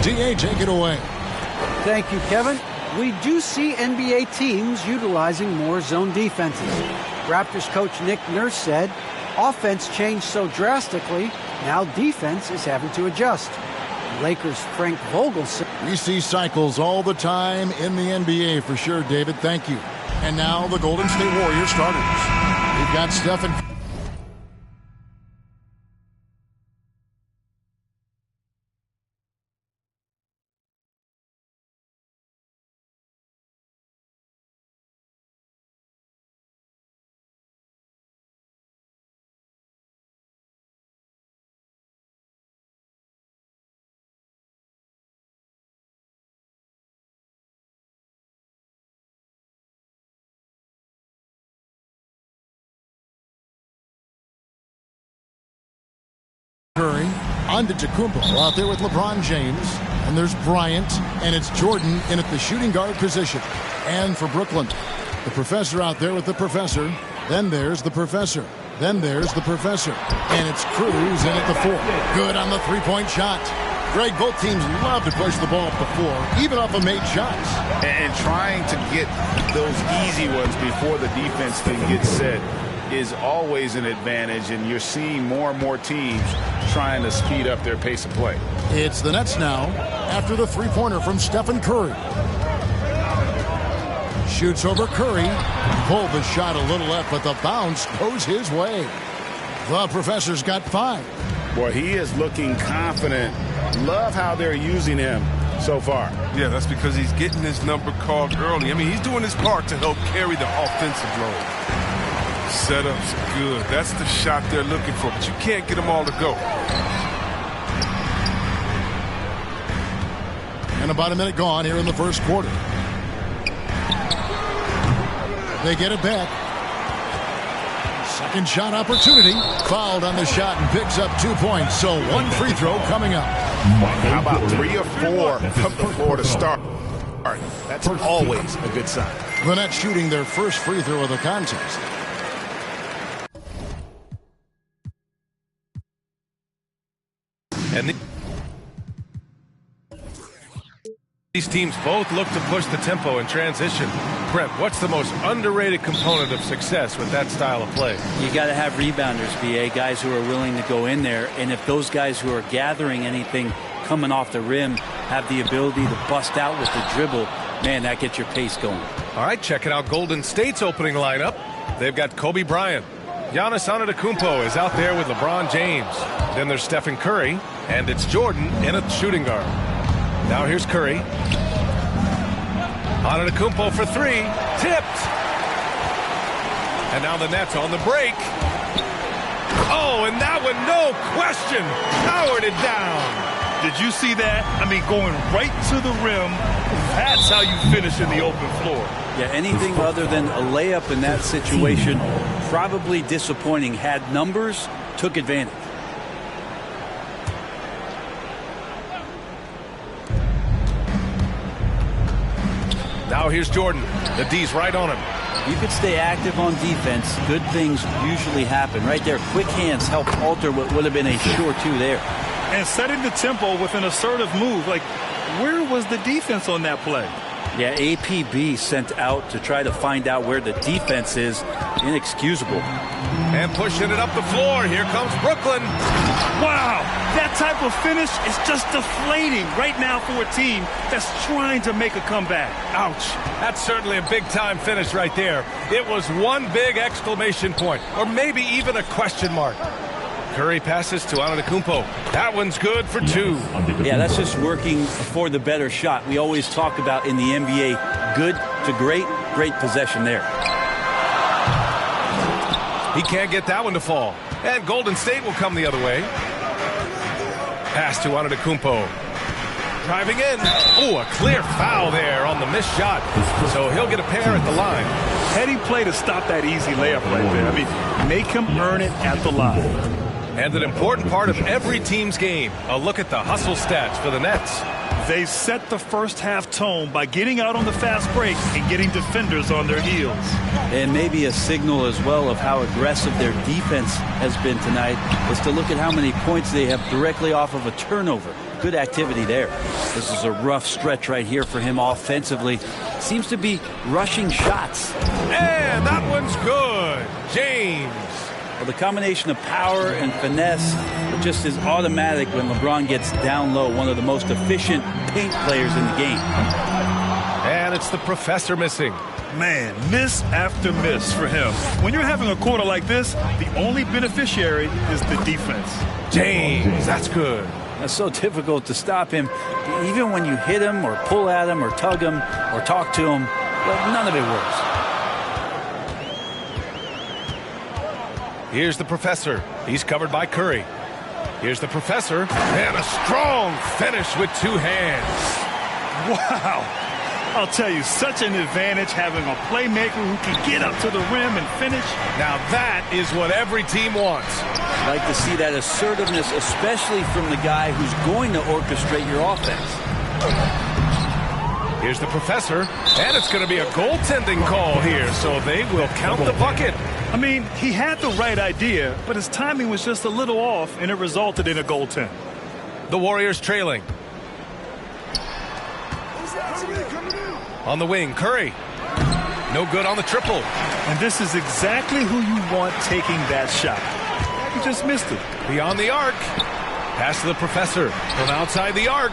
D.A., take it away. Thank you, Kevin. We do see NBA teams utilizing more zone defenses. Raptors coach Nick Nurse said, offense changed so drastically, now defense is having to adjust. Lakers' Frank Vogel said, we see cycles all the time in the NBA for sure, David. Thank you. And now the Golden State Warriors starters. We've got Stephen. Curry, Antetokounmpo out there with LeBron James, and there's Bryant, and it's Jordan in at the shooting guard position. And for Brooklyn, the professor out there with the professor, then there's the professor, then there's the professor, and it's Cruz in at the 4. Good on the three-point shot. Greg, both teams love to push the ball up the floor, even off of made shots. And trying to get those easy ones before the defense can get set is always an advantage, and you're seeing more and more teams trying to speed up their pace of play. It's the Nets now after the three-pointer from Stephen Curry. Shoots over Curry. Pulled the shot a little left, but the bounce goes his way. The professor's got 5. Boy, he is looking confident. Love how they're using him so far. Yeah, that's because he's getting his number called early. I mean, he's doing his part to help carry the offensive load. Setup's good. That's the shot they're looking for, but you can't get them all to go. And about a minute gone here in the first quarter. They get it back. Second shot opportunity. Fouled on the shot and picks up 2 points. So one free throw coming up. How about 3 or 4 from the floor to start? That's always a good sign. The Nets shooting their first free throw of the contest. And these teams both look to push the tempo in transition. Brent, what's the most underrated component of success with that style of play? You got to have rebounders, BA, guys who are willing to go in there. And if those guys who are gathering anything coming off the rim have the ability to bust out with the dribble, man, that gets your pace going. All right, checking out Golden State's opening lineup. They've got Kobe Bryant. Giannis Antetokounmpo is out there with LeBron James. Then there's Stephen Curry, and it's Jordan in at shooting guard. Now here's Curry. Antetokounmpo for 3. Tipped. And now the Nets on the break. Oh, and that one, no question, powered it down. Did you see that? I mean, going right to the rim. That's how you finish in the open floor. Yeah, anything other than a layup in that situation, probably disappointing. Had numbers, took advantage. Now here's Jordan. The D's right on him. You could stay active on defense. Good things usually happen. Right there, quick hands help alter what would have been a sure 2 there. And setting the tempo with an assertive move. Like, where was the defense on that play? Yeah, APB sent out to try to find out where the defense is. Inexcusable. And pushing it up the floor. Here comes Brooklyn. Wow, that type of finish is just deflating right now for a team that's trying to make a comeback. Ouch. That's certainly a big-time finish right there. It was one big exclamation point, or maybe even a question mark. Curry passes to Antetokounmpo. That one's good for 2. Yeah, that's just working for the better shot. We always talk about in the NBA, good to great, great possession there. He can't get that one to fall. And Golden State will come the other way. Pass to Antetokounmpo. Driving in. Oh, a clear foul there on the missed shot. So he'll get a pair at the line. Heady play to stop that easy layup right there. I mean, make him earn it at the line. And an important part of every team's game, a look at the hustle stats for the Nets. They set the first half tone by getting out on the fast break and getting defenders on their heels. And maybe a signal as well of how aggressive their defense has been tonight is to look at how many points they have directly off of a turnover. good activity there. This is a rough stretch right here for him offensively. Seems to be rushing shots. And that one's good. James. Well, the combination of power and finesse just is automatic when LeBron gets down low. One of the most efficient paint players in the game. And it's the professor missing. Man, miss after miss for him. When you're having a quarter like this, the only beneficiary is the defense. James, that's good. It's so difficult to stop him. Even when you hit him or pull at him or tug him or talk to him, but none of it works. Here's the professor. He's covered by Curry. Here's the professor. And a strong finish with two hands. Wow. I'll tell you, such an advantage having a playmaker who can get up to the rim and finish. Now that is what every team wants. I'd like to see that assertiveness, especially from the guy who's going to orchestrate your offense. Here's the professor, and it's going to be a goaltending call here, so they will count the bucket. I mean, he had the right idea, but his timing was just a little off, and it resulted in a goaltend. The Warriors trailing. On the wing, Curry. No good on the triple. And this is exactly who you want taking that shot. He just missed it. Beyond the arc. Pass to the professor from outside the arc.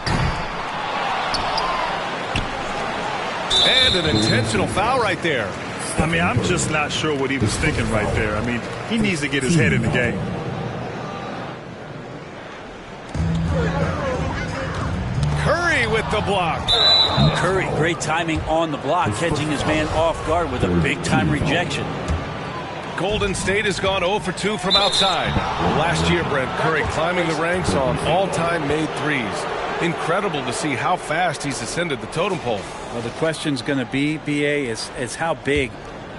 And an intentional foul right there. I mean, I'm just not sure what he was thinking right there. I mean, he needs to get his head in the game. Curry with the block. Curry, great timing on the block, catching his man off guard with a big-time rejection. Golden State has gone 0 for 2 from outside. Last year, Brent, Curry climbing the ranks on all-time made threes. Incredible to see how fast he's ascended the totem pole. Well, the question's going to be, BA, is how big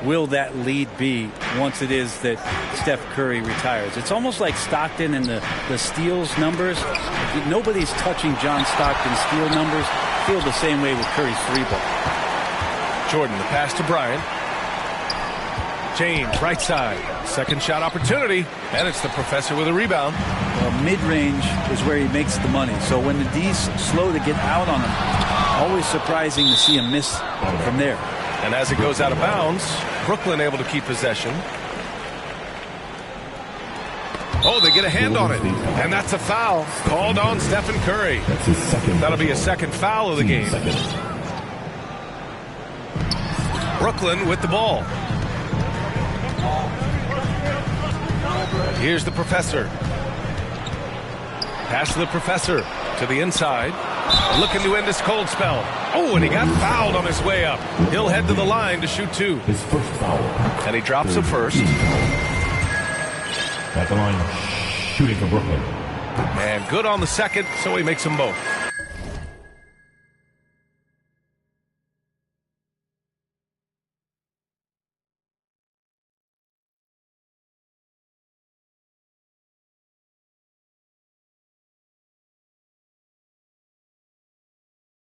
will that lead be once it is that Steph Curry retires? It's almost like Stockton and the steals numbers. Nobody's touching John Stockton's steal numbers. Feel the same way with Curry's three ball. Jordan, the pass to Bryant. James, right side. Second shot opportunity, and it's the professor with a rebound. Well, mid-range is where he makes the money. So when the D's slow to get out on him, always surprising to see him miss from there. And as it goes out of bounds, Brooklyn able to keep possession. Oh, they get a hand on it. And that's a foul called on Stephen Curry. That'll be a second foul of the game. Brooklyn with the ball. Here's the professor. Pass to the professor to the inside. Looking to end this cold spell. Oh, and he got fouled on his way up. He'll head to the line to shoot two. His first foul. And he drops the first. At the line, shooting for Brooklyn. And good on the second, so he makes them both.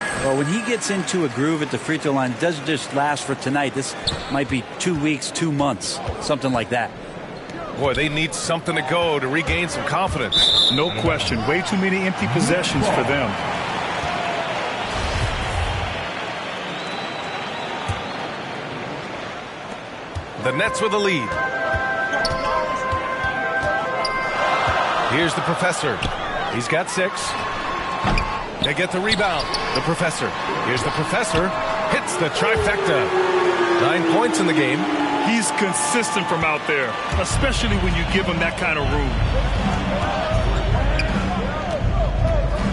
Well, when he gets into a groove at the free throw line, it doesn't just last for tonight. This might be 2 weeks, 2 months, something like that. Boy, they need something to go to regain some confidence. No question. Way too many empty possessions for them. The Nets with a lead. Here's the professor. He's got 6. They get the rebound. The professor. Here's the professor. Hits the trifecta. 9 points in the game. He's consistent from out there, especially when you give him that kind of room.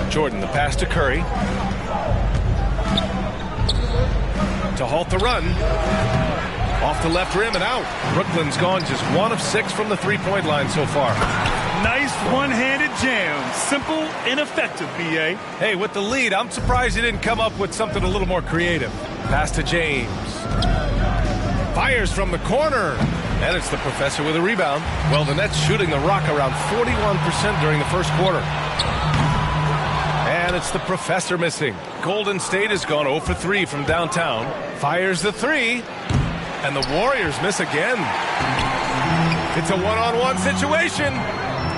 Jordan, the pass to Curry. To halt the run. Off the left rim and out. Brooklyn's gone just 1 of 6 from the three-point line so far. Nice one-handed jam. Simple and effective, B.A. Hey, with the lead, I'm surprised he didn't come up with something a little more creative. Pass to James. Fires from the corner. And it's the professor with a rebound. Well, the Nets shooting the rock around 41% during the first quarter. And it's the professor missing. Golden State has gone 0 for 3 from downtown. Fires the 3. And the Warriors miss again. It's a one-on-one situation.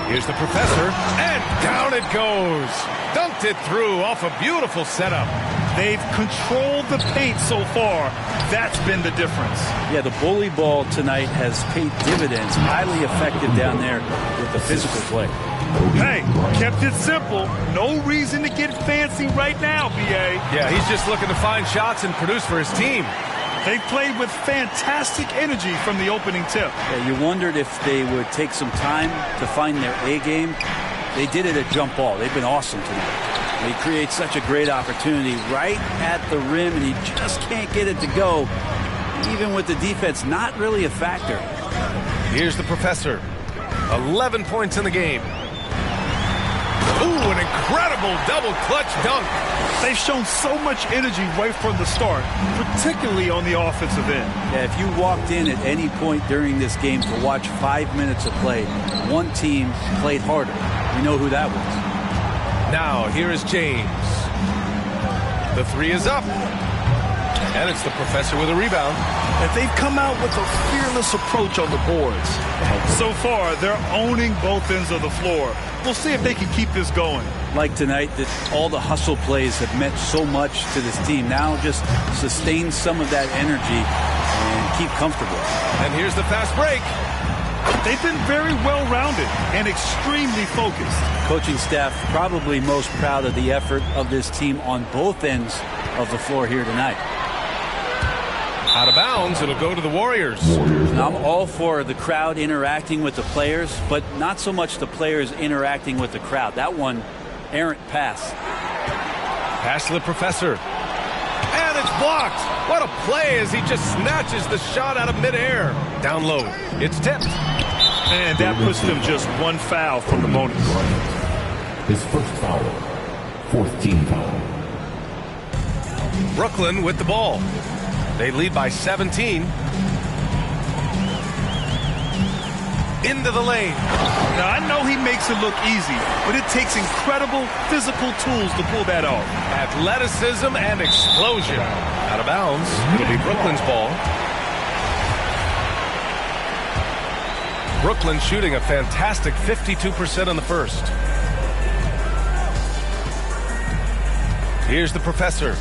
Here's the professor, and down it goes. Dunked it through off a beautiful setup. They've controlled the paint so far. That's been the difference. Yeah, the bully ball tonight has paid dividends. Highly effective down there with the physical play. Hey, kept it simple. No reason to get fancy right now, B.A. Yeah, he's just looking to find shots and produce for his team. They played with fantastic energy from the opening tip. Yeah, you wondered if they would take some time to find their A game. They did it at jump ball. They've been awesome tonight. They create such a great opportunity right at the rim, and he just can't get it to go. Even with the defense not really a factor. Here's the professor. 11 points in the game. Ooh, an incredible double clutch dunk. They've shown so much energy right from the start, particularly on the offensive end. Yeah, if you walked in at any point during this game to watch 5 minutes of play, one team played harder. We know who that was. Now, here is James. The three is up. And it's the professor with a rebound. And they've come out with a fearless approach on the boards. So far, they're owning both ends of the floor. We'll see if they can keep this going. Like tonight, that all the hustle plays have meant so much to this team. Now just sustain some of that energy and keep comfortable. And here's the fast break. They've been very well-rounded and extremely focused. Coaching staff probably most proud of the effort of this team on both ends of the floor here tonight. Out of bounds, it'll go to the Warriors. Now, I'm all for the crowd interacting with the players, but not so much the players interacting with the crowd. That one, errant pass. Pass to the professor. And it's blocked. What a play as he just snatches the shot out of midair. Down low. It's tipped. And that puts them just one foul from the bonus. His first foul. 4th team foul. Brooklyn with the ball. They lead by 17. Into the lane. Now, I know he makes it look easy, but it takes incredible physical tools to pull that off. Athleticism and explosion. Out of bounds. It'll be Brooklyn's ball. Brooklyn shooting a fantastic 52% on the first. Here's the professor.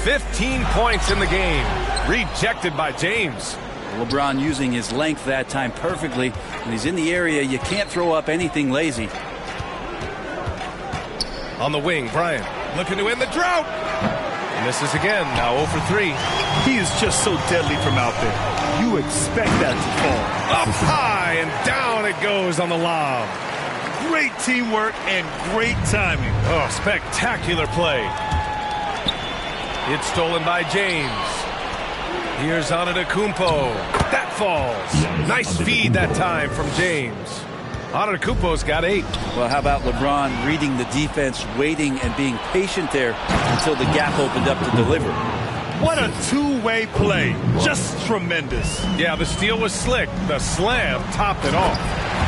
15 points in the game. Rejected by James. LeBron using his length that time perfectly. When he's in the area, you can't throw up anything lazy. On the wing, Bryant looking to end the drought. And misses again, now 0 for 3. He is just so deadly from out there. You expect that to fall. Up high and down it goes on the lob. Great teamwork and great timing. Oh, spectacular play. It's stolen by James. Here's Antetokounmpo. That falls. Nice feed that time from James. Antetokounmpo's got 8. Well, how about LeBron reading the defense, waiting and being patient there until the gap opened up to deliver. What a two-way play. Just tremendous. Yeah, the steal was slick. The slam topped it off.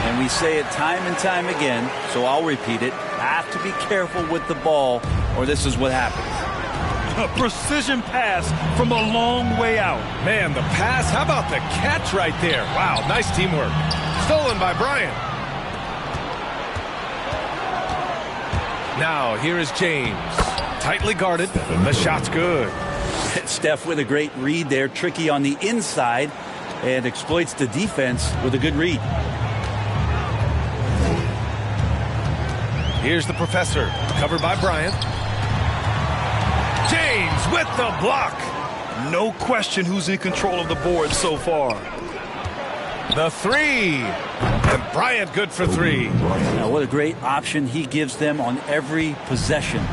And we say it time and time again, so I'll repeat it. Have to be careful with the ball, or this is what happens. A precision pass from a long way out. Man, the pass. How about the catch right there? Wow, nice teamwork. Stolen by Bryant. Now, here is James. Tightly guarded. The shot's good. Steph with a great read there. Tricky on the inside and exploits the defense with a good read. Here's the professor. Covered by Bryant. James with the block. No question who's in control of the board so far. The three. And Bryant good for 3. Now, what a great option he gives them on every possession.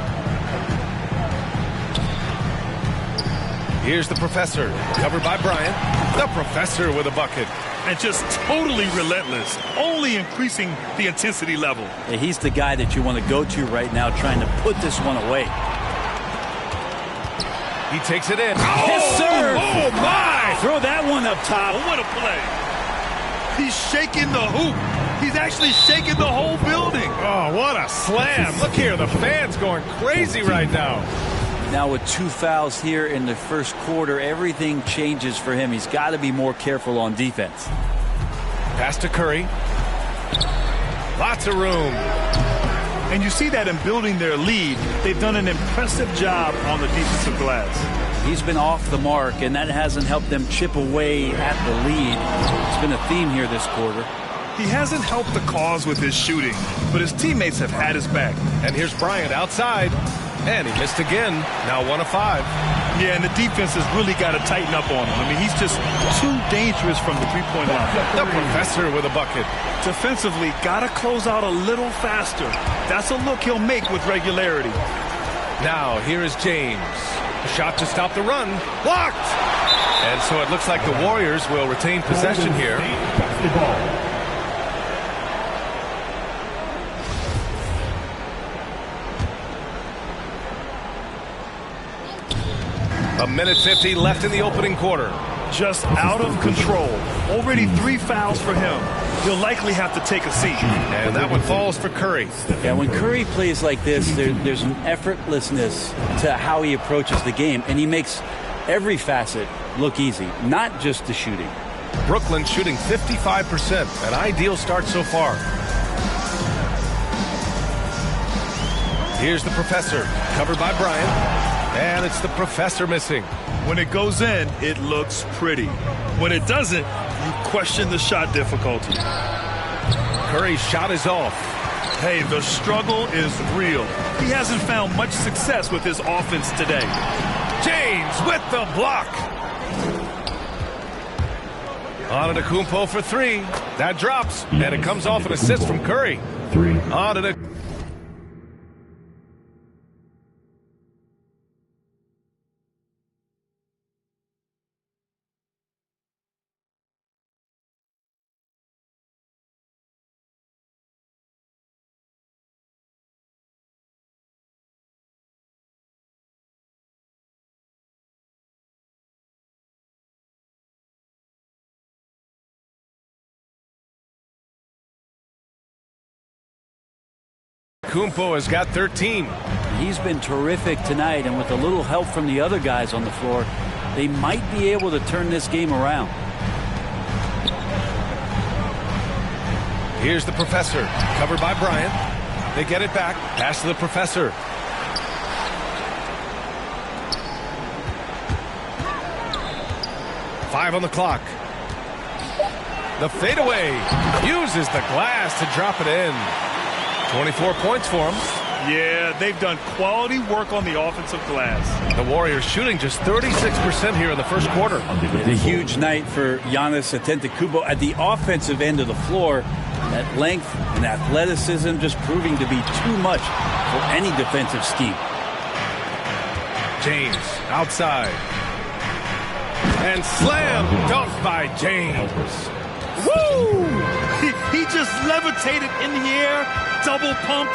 Here's the professor. Covered by Bryant. The professor with a bucket. And just totally relentless. Only increasing the intensity level. Yeah, he's the guy that you want to go to right now trying to put this one away. He takes it in. His serve. Oh, my. Throw that one up top. Oh, what a play. He's shaking the hoop. He's actually shaking the whole building. Oh, what a slam. Look here. The fans going crazy right now. Now with 2 fouls here in the first quarter, everything changes for him. He's got to be more careful on defense. Pass to Curry. Lots of room. And you see that in building their lead, they've done an impressive job on the defensive glass. He's been off the mark, and that hasn't helped them chip away at the lead. It's been a theme here this quarter. He hasn't helped the cause with his shooting, but his teammates have had his back. And here's Bryant outside. And he missed again. Now 1 of 5. Yeah, and the defense has really got to tighten up on him. I mean, he's just too dangerous from the three-point line. The professor with a bucket. Defensively, got to close out a little faster. That's a look he'll make with regularity. Now, here is James. A shot to stop the run. Blocked! And so it looks like the Warriors will retain possession here. Basketball. A minute 50 left in the opening quarter. Just out of control. Already 3 fouls for him. He'll likely have to take a seat. And that one falls for Curry. Yeah, when Curry plays like this, there's an effortlessness to how he approaches the game, and he makes every facet look easy, not just the shooting. Brooklyn shooting 55%. An ideal start so far. Here's the professor, covered by Bryant. And it's the professor missing. When it goes in, it looks pretty. When it doesn't, you question the shot difficulty. Curry's shot is off. Hey, the struggle is real. He hasn't found much success with his offense today. James with the block. Antetokounmpo for 3. That drops, and it comes off an assist from Curry. 3. Antetokounmpo. Kumpo has got 13. He's been terrific tonight, and with a little help from the other guys on the floor, they might be able to turn this game around. Here's the professor, covered by Bryant. They get it back. Pass to the professor. Five on the clock. The fadeaway uses the glass to drop it in. 24 points for him. Yeah, they've done quality work on the offensive glass. The Warriors shooting just 36% here in the first quarter. A huge night for Giannis Antetokounmpo at the offensive end of the floor. That length and athleticism just proving to be too much for any defensive scheme. James outside. And slam dunk by James. Woo! He just levitated in the air, double pumped,